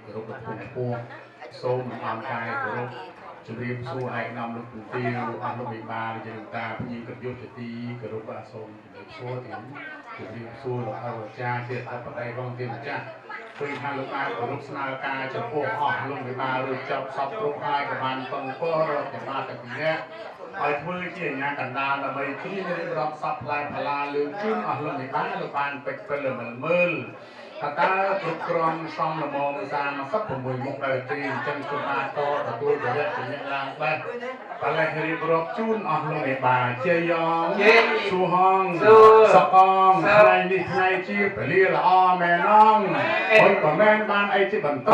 គោរពដល់ពុកពងសូមអង្គកាយគោរពជំរាបសួរឯកឧត្តមលោកពូទាវអស់លោកវិបាលជាតាភ្ញៀវកិត្តិយសជាទីគោរពសូមជំរាបសួរទាំងជំរាបសួរលោកអរចាជាអបដីរងទីម្ចាស់ឃើញថាលោកបានគោរពស្នើការចំពោះអស់លោកវិបាលឬចប់សពគ្រប់ហើយក៏បានពឹងពោរកទាំងបានទាំងពីរនាក់ឲ្យធ្វើជាអាញាកណ្ដាលដើម្បីគ្រារៀបរាប់សពផ្លែផល្លាលើជូនអស់លោកវិបាលលោកបានពេចពេលមើលថាតើគ្រប់គ្រងសំលមម36មុខដែរទេអញ្ចឹងខ្ញុំបានតទទួលបរិយាជាអ្នកឡើងបេះបលេះរៀបរាប់ជូនអស់លោកវិបាលជាយ៉ងសួហងសកងថ្ងៃនេះថ្ងៃជាពលាល្អមែនងហុយក៏មែនបានអីជាបន្ត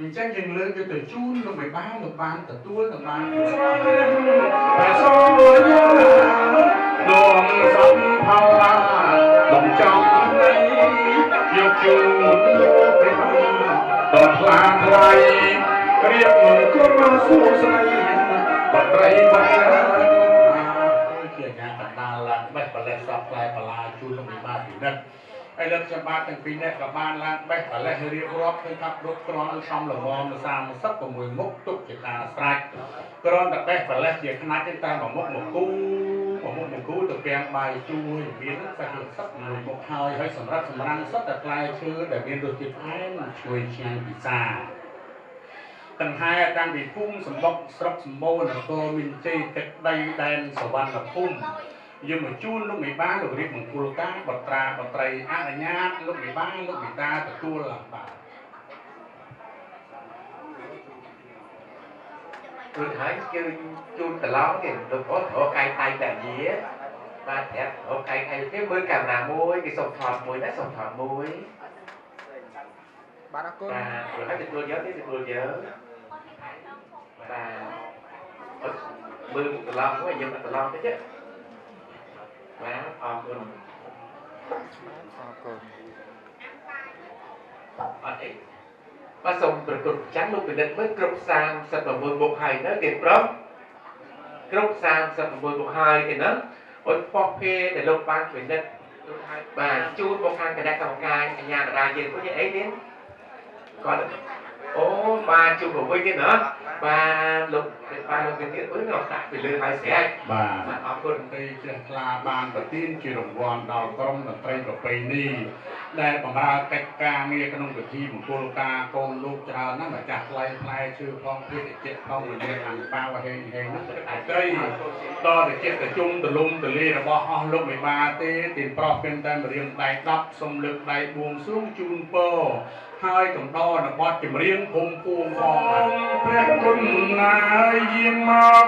អញ្ចឹងយើងលើកយកទៅជូនលោកមិនបានលោកបានទទួលទៅបានតែសូមយាលោកសំផលឡាដំចំនៃយកជូនលោកមិនបានដល់ខ្លាថ្លៃក្រៀបមង្គលសួស្ដីបត្រីបានជាអាញាកណ្ដាលឡើងបេះបលេះសពផ្លែបលាជូនលោកមិនបានពីនិតហើយលើកចំបាតទាំងពីរនេះក៏បានឡើងបេះបលេះរៀបរាប់ឃើញថាគ្រប់គ្រាន់សំលមម36មុខទុកជាការស្រេចគ្រាន់តែបេះបលេះជាខ្នាច់ទេតែមួយមុខមកគូទៅពាំងបាយជួយមាន31មុខហើយសម្រាប់សម្រាំងសុទ្ធតែផ្លែឈើដែលមានរសជាតិផ្អែមឈ្ងុយឆ្ងាញ់ពិសាទាំងហើយតាំងពីភូមិសម្បុកស្រុកសម្បូរនគរមានជ័យទឹកដីដែនសវណ្ណភូមិយើងមកជូនលោកមេបាលោករៀបមង្គលការបត្រាបត្រីអនុញ្ញាតលោកមេបាលោកមេតាទទួលបាទ Tôi thấy chưa chun tờ lóng thì tôi có thổ cây tay là gì á បាទអូខេហើយគេមើលកាមេរ៉ាមួយគេសុំថតមួយណាសុំថតមួយបាទអរគុណបាទព្រោះឲ្យទទួលយកទេទទួលយកបាទមើលត្រឡប់មួយយើងត្រឡប់តិចបាទអរគុណអត់អីបាទសូមប្រកួតចាំលោកពិនិត្យមើលគ្រប់36មុខហើយទៅគេប្រុសគ្រប់36មុខហើយទេណាអត់ប៉ុកគេដែលលោកបានពិនិត្យបាទជូនមកខាងគណៈកម្មការអាជ្ញាបដាយើងពួកនេះអីទៀតគាត់អូបាទជូនមកវិញទៀតណាបាទលោកបាទលោកទៀតអើយនោះដាក់ពីលើហើយស្រេចបាទអរគុណទីជ្រះថ្លាបានប្រទានជារង្វាន់ដល់ក្រុមតន្ត្រីប្រពៃណីដែលបម្រើកិច្ចការងារក្នុងពិធីមង្គលការកូនលោកច្រើនណាស់ម្ចាស់ថ្លៃផ្លែឈើផងភេទជ្ជៈផងវិញ្ញាណអង្គបាវហេងហ្នឹងត្រីដល់តែចិត្តប្រជុំទលំទលារបស់អស់លោកមេបាទេទីប្រុសពេញតែរៀងដៃ10សុំលើកដៃបួងសួងជូនពរហើយកំដរនៅបទចម្រៀងភូមិពួងផងព្រះគុណណាយយាងមក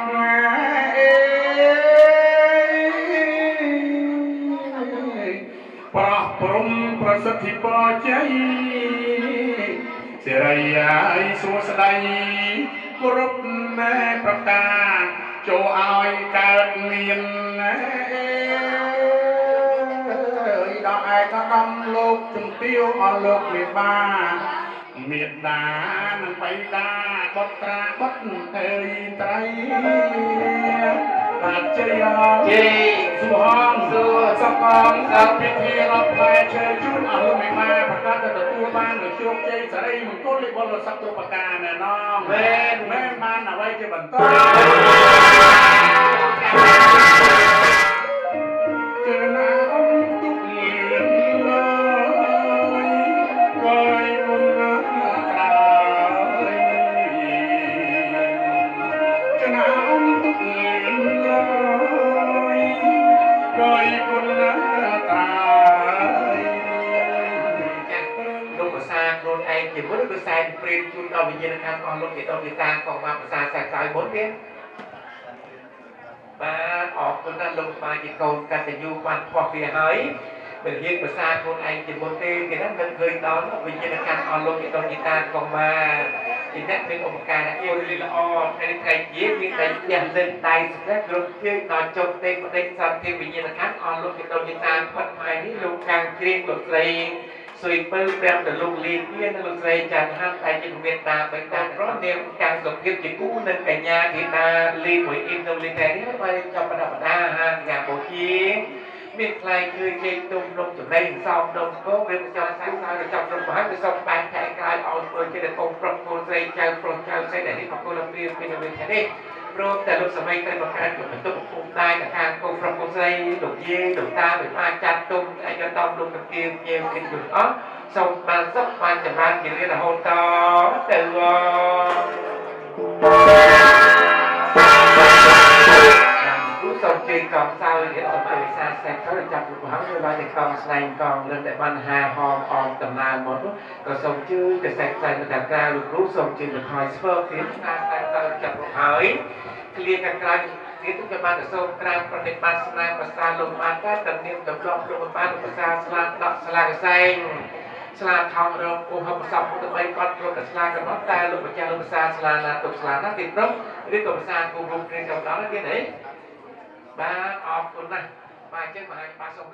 ប្រោះព្រំប្រសិទ្ធិបជ័យសិរីយាយសួស្ដីគ្រប់ណែប្រការចូលឲ្យកើតមានដល់ឯកឧត្តមលោកជំទាវអស់លោកមេបាមេដានិងបៃតាបុត្រាបុត្រអើយត្រីបាទជ័យជ័យសុហងសុសកំសពិធីរាប់ផ្លែឈើជូនអស់លោកមេបាប្រកាសទៅទទួលបាននូវជោគជ័យសិរីមង្គលនៃបុណ្យស័ក្តិប្រការណែនងមែនបានអ្វីជាបន្តជាមុនគឺសែនព្រៀនជូនដល់វិញ្ញាណក្ខន្ធអស់លោកជាដល់ជាតាកងមកភាសាសែនក្រោយមុនទៀតបាទអរគុណណាស់លោកបាទជាកូនកតញ្ញូបានខុសវាហើយមិនហ៊ានភាសាខ្លួនឯងជាមុនទេគេហ្នឹងមិនឃើញដល់វិញ្ញាណក្ខន្ធអស់លោកជាដល់ជាតាកងមកជាអ្នកមានឧបការៈជួយល្អថ្ងៃជាមានតែផ្ទះលេងដៃស្នេហ៍គ្រប់ជើងដល់ចុះទេបដិសន្តិវិញ្ញាណក្ខន្ធអស់លោកជាដល់ជាតាផុតថ្ងៃនេះលោកកាំងគ្រៀងលោកស្រីសុយពើប្រាប់ទៅលោកលីមានលោកស្រីចាន់ហាត់តែជាមេត្តាបិតាប្រនាមកាំងសុភាពជាគូនឹងកញ្ញាធីតាលីមួយអ៊ីមនៅលីតែនេះបានចាប់បដាបដាហាកាបូជាមានផ្លែឃើញជ័យទុំនំចំណៃសោមនំគោវាចាំសាច់ហើយចាប់រំហើយវាសុំបែកថែក្រោយឲ្យធ្វើជាកូនប្រុសកូនស្រីចៅប្រុសចៅស្រីដែលនេះបកគលពីមានវិធីនេះព្រមតែលោកសម័យតែបង្កើតបន្ទុកភូមិតែខាងកូនប្រុសកូនស្រីលោកយាយលោកតាវាបានចាត់ទុំឯកឧត្តមលោកតាជាជាគិតយល់អស់សូមបានសុខបានចម្រើនជារៀនរហូតតទៅសូមជ័យកងសោយសូមជួយសាស្ត្រទៅចាប់លោកហើយដោយតែកងស្នែងកងលើតែបានហាហមអមដំណើរមកក៏សូមជឿកសែកផ្សាយទៅតាមការលោកគ្រូសូមជឿទៅហើយស្ពើទៀតស្នាតែទៅចាប់លោកហើយគ្លៀកខាងក្រៅទៀតទៅបានទៅសូមក្រាបប្រតិបត្តិស្នាភាសាលោកបានតែតំនាមតម្រង់លោកបានភាសាស្លាដកស្លាកសែងស្លាថោរងឧបបសពទៅបីគាត់ព្រោះតែស្លាកំណត់តែលោកម្ចាស់លោកភាសាស្លាណាទុកស្លាណាទីព្រោះឬក៏ភាសាគូរូបគ្រាកំណត់ទៀតហីបាទអរគុណណាស់បាទអញ្ចឹងមហាបាទសូម